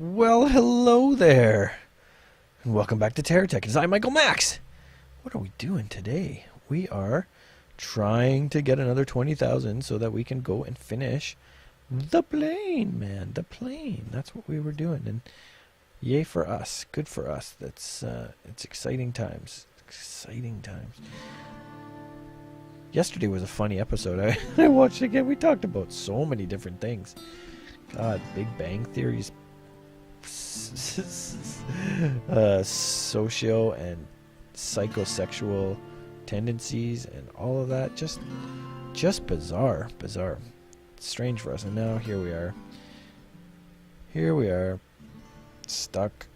Well, hello there, and welcome back to TerraTech. It's I, Michael Max. What are we doing today? We are trying to get another 20,000 so that we can go and finish the plane, man. The plane. That's what we were doing, and yay for us. Good for us. That's it's exciting times. Exciting times. Yesterday was a funny episode. I watched it again. We talked about so many different things. God, Big Bang Theory's socio and psychosexual tendencies and all of that, just bizarre, strange for us. And now here we are stuck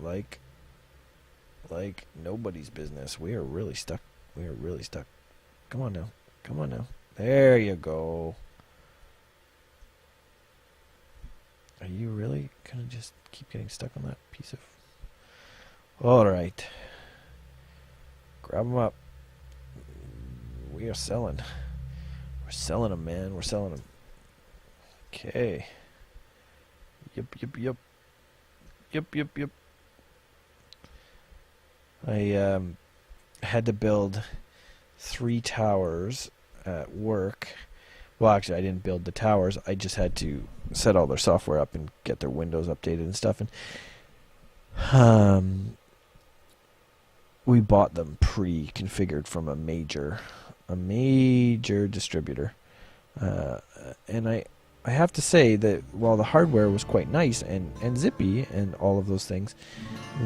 like nobody's business. We are really stuck. Come on now, there you go. Are you really gonna just keep getting stuck on that piece of... Alright. Grab them up. We are selling. We're selling them, man. We're selling them. Okay. Yep. I had to build 3 towers at work. Well, actually, I didn't build the towers. I just had to set all their software up and get their Windows updated and stuff. And we bought them pre-configured from a major distributor. And I have to say that while the hardware was quite nice and zippy and all of those things,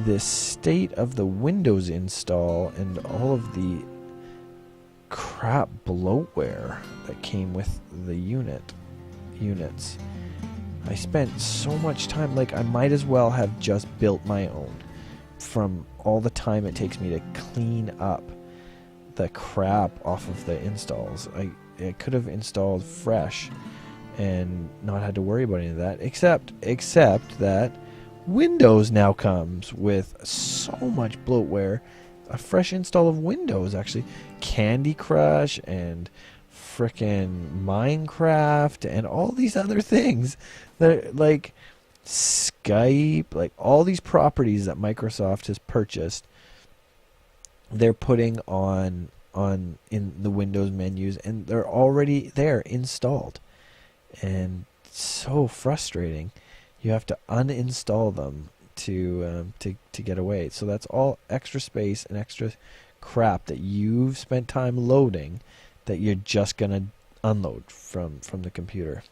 the state of the Windows install and all of the crap bloatware that came with the units. I spent so much time, like I might as well have just built my own, from all the time it takes me to clean up the crap off of the installs. I could have installed fresh and not had to worry about any of that, except that Windows now comes with so much bloatware. A fresh install of Windows, actually. Candy Crush and frickin' Minecraft and all these other things that, like Skype, like all these properties that Microsoft has purchased, they're putting on in the Windows menus, and they're already there installed. And it's so frustrating. You have to uninstall them to get away. So that's all extra space and extra crap that you've spent time loading that you're just gonna unload from the computer.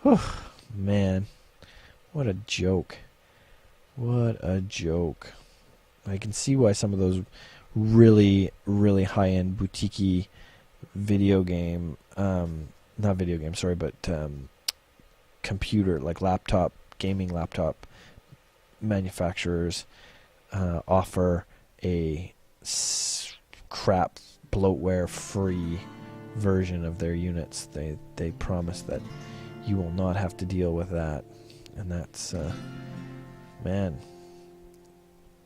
Whew, man, what a joke. I can see why some of those really high-end boutique video game, not video game, sorry, but computer, like gaming laptop manufacturers offer a crap bloatware free version of their units. They promise that you will not have to deal with that, and that's man,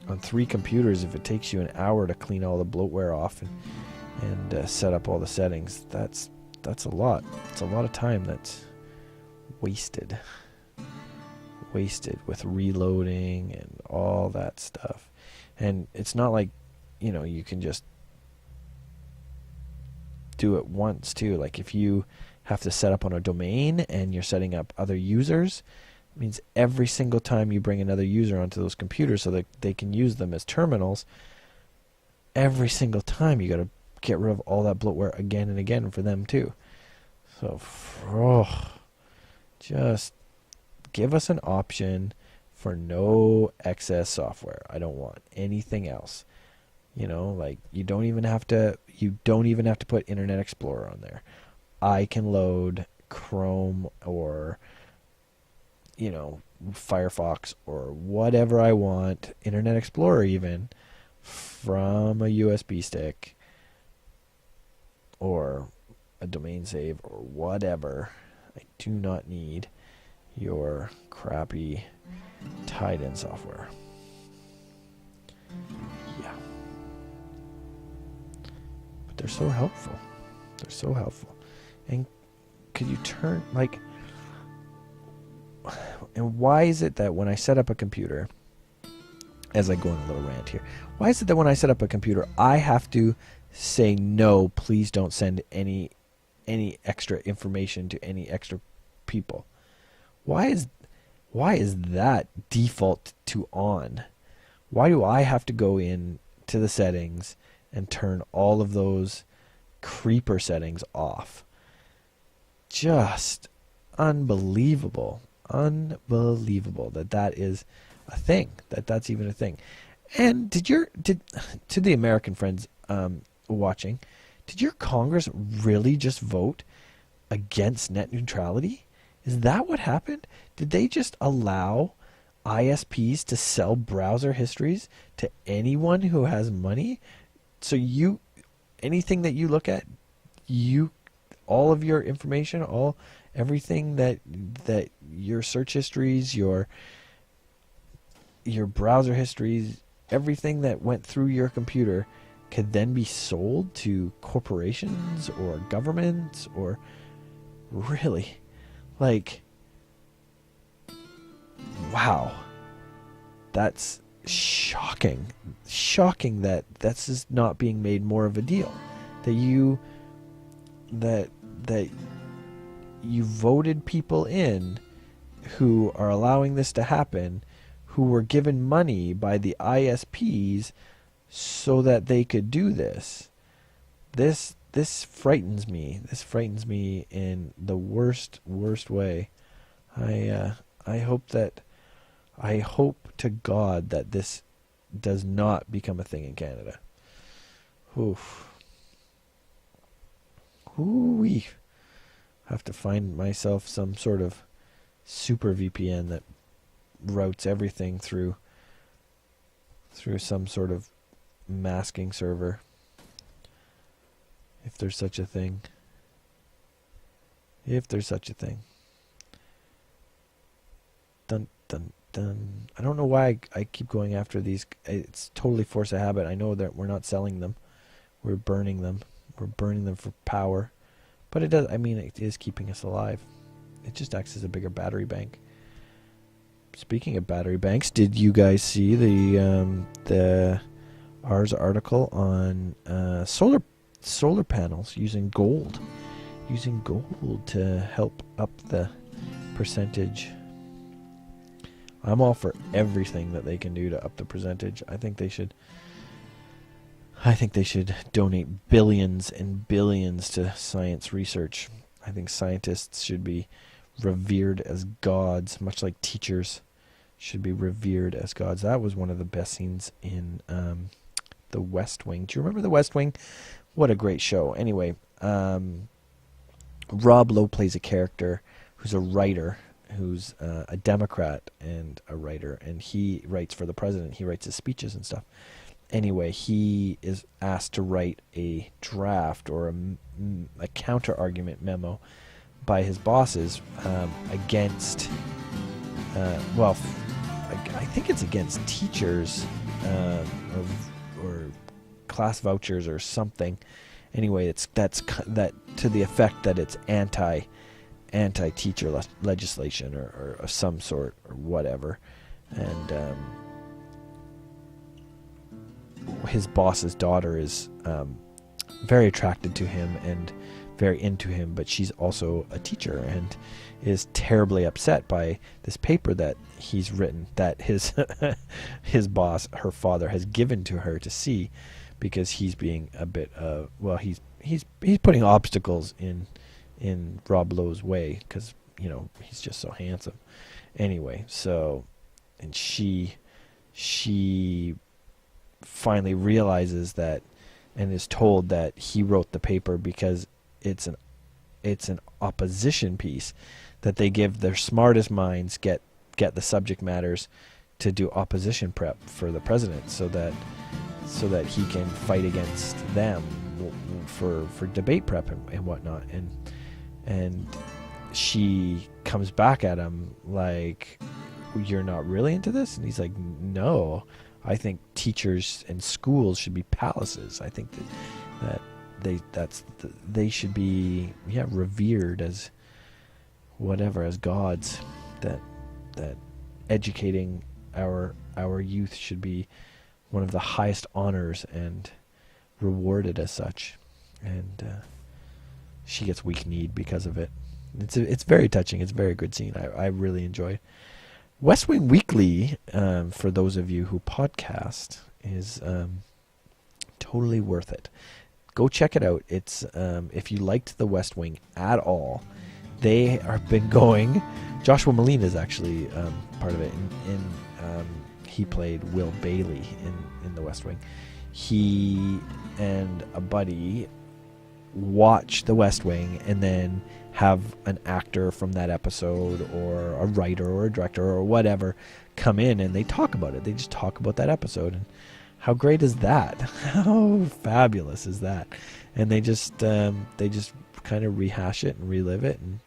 on 3 computers, if it takes you an hour to clean all the bloatware off and set up all the settings, that's a lot. It's a lot of time that's wasted with reloading and all that stuff. And it's not like, you can just do it once too. Like if you have to set up on a domain and you're setting up other users, it means every single time you bring another user onto those computers so that they can use them as terminals, every single time you got to get rid of all that bloatware again and again for them too. So, just give us an option for no excess software. I don't want anything else. Like you don't even have to put Internet Explorer on there. I can load Chrome or Firefox or whatever I want, Internet Explorer even, from a USB stick or a domain save or whatever. I do not need your crappy tied-in software. Yeah. But they're so helpful. And could you turn, like, and why is it that when I set up a computer, as I go on a little rant here, why is it that when I set up a computer, I have to say no, please don't send any extra information to any extra people? Why is that default to on? Why do I have to go in to the settings and turn all of those creeper settings off? Just unbelievable that is a thing, that's even a thing. And to the American friends watching, did your Congress really just vote against net neutrality? Is that what happened? Did they just allow ISPs to sell browser histories to anyone who has money? So anything that you look at, all of your information, everything that your search histories, your browser histories, everything that went through your computer could then be sold to corporations or governments, or really, like, wow, that's shocking that this is not being made more of a deal, that you voted people in who are allowing this to happen, who were given money by the ISPs so that they could do this. This frightens me. This frightens me in the worst way. I hope to God that this does not become a thing in Canada. Oof. Ooh-wee. Have to find myself some sort of super VPN that routes everything through some sort of masking server, if there's such a thing. Dun dun dun. I don't know why I keep going after these. It's totally force of habit. I know that we're not selling them, we're burning them for power, but it is keeping us alive. It just acts as a bigger battery bank. Speaking of battery banks, did you guys see the Ars article on solar panels using gold to help up the percentage? I'm all for everything that they can do to up the percentage. I think they should donate billions and billions to science research. I think scientists should be revered as gods, much like teachers should be revered as gods. That was one of the best scenes in The West Wing. Do you remember The West Wing? What a great show. Anyway, Rob Lowe plays a character who's a writer, who's a Democrat and a writer, and he writes for the president. He writes his speeches and stuff. Anyway, he is asked to write a draft or a counter-argument memo by his bosses against, I think it's against teachers or class vouchers or something. Anyway, that to the effect that it's anti-teacher legislation or of some sort or whatever, and his boss's daughter is very attracted to him and very into him, but she's also a teacher and is terribly upset by this paper that he's written, that his his boss, her father, has given to her to see, because he's being a bit he's putting obstacles in Rob Lowe's way, because he's just so handsome. Anyway, so, and she finally realizes that, and is told that he wrote the paper because it's an opposition piece that they give their smartest minds, get the subject matters to do opposition prep for the president, so that he can fight against them for debate prep and whatnot. And she comes back at him like, "You're not really into this?" And he's like, "No, I think teachers and schools should be palaces. I think that they should be revered as whatever, as gods. that educating our youth should be one of the highest honors and rewarded as such. And she gets weak-kneed because of it. It's very touching. It's a very good scene. I really enjoy it. West Wing Weekly, for those of you who podcast, is totally worth it. Go check it out. It's if you liked The West Wing at all, they have been going. Joshua Malina is actually part of it. He played Will Bailey in The West Wing. He and a buddy watch The West Wing and then have an actor from that episode or a writer or a director or whatever come in and they talk about it. They just talk about that episode. And how great is that? How fabulous is that? And they just kind of rehash it and relive it, and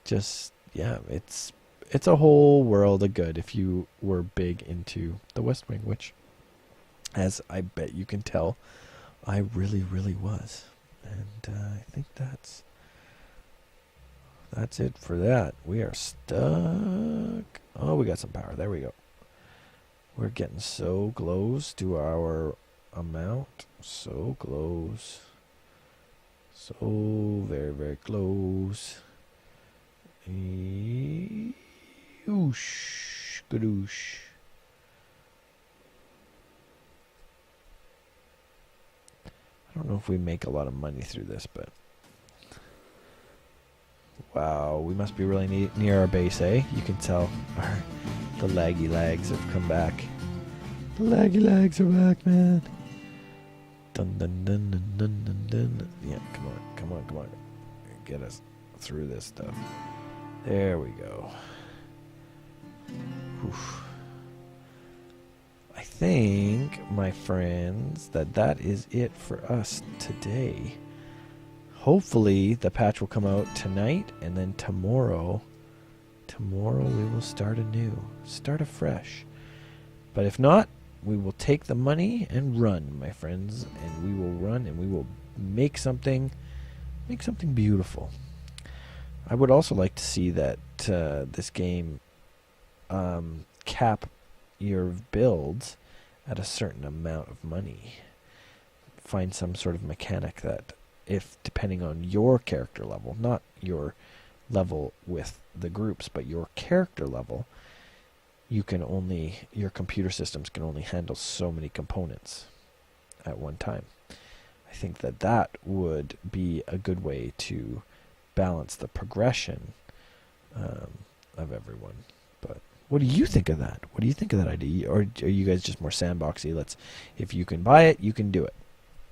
just, yeah, it's a whole world of good if you were big into The West Wing, which, as I bet you can tell, I really, really was. And I think that's it for that. We are stuck. Oh, we got some power. There we go. We're getting so close to our amount. So close. So very, very close. Oosh. Gadoosh. I don't know if we make a lot of money through this, but wow, we must be really near our base, eh? You can tell the laggy lags have come back. The laggy lags are back, man. Dun dun dun dun dun dun dun. Yeah, come on. Get us through this stuff. There we go. Oof. I think, my friends, that is it for us today. Hopefully the patch will come out tonight, and then tomorrow we will start afresh. But if not, we will take the money and run, my friends, and we will run and we will make something beautiful. I would also like to see that this game cap your builds at a certain amount of money. Find some sort of mechanic that, if depending on your character level, not your level with the groups, but your character level, your computer systems can only handle so many components at one time. I think that would be a good way to balance the progression of everyone. But what do you think of that? What do you think of that idea? Or are you guys just more sandboxy? If you can buy it, you can do it.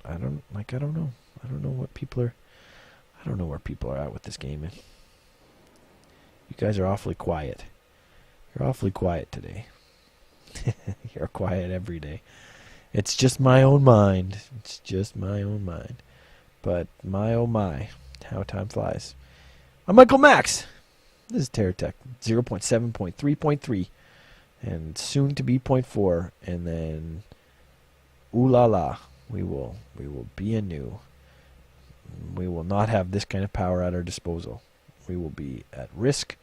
I don't know. I don't know what people are. I don't know where people are at with this game. You guys are awfully quiet. You're awfully quiet today. You're quiet every day. It's just my own mind. But my oh my, how time flies. I'm Michael Max. This is TerraTech 0.7.3.3 and soon to be 0.4, and then ooh la la, we will be anew. We will not have this kind of power at our disposal. We will be at risk.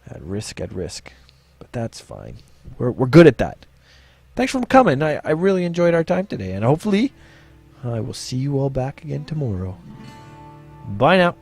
But that's fine. We're good at that. Thanks for coming. I really enjoyed our time today, and hopefully I will see you all back again tomorrow. Bye now.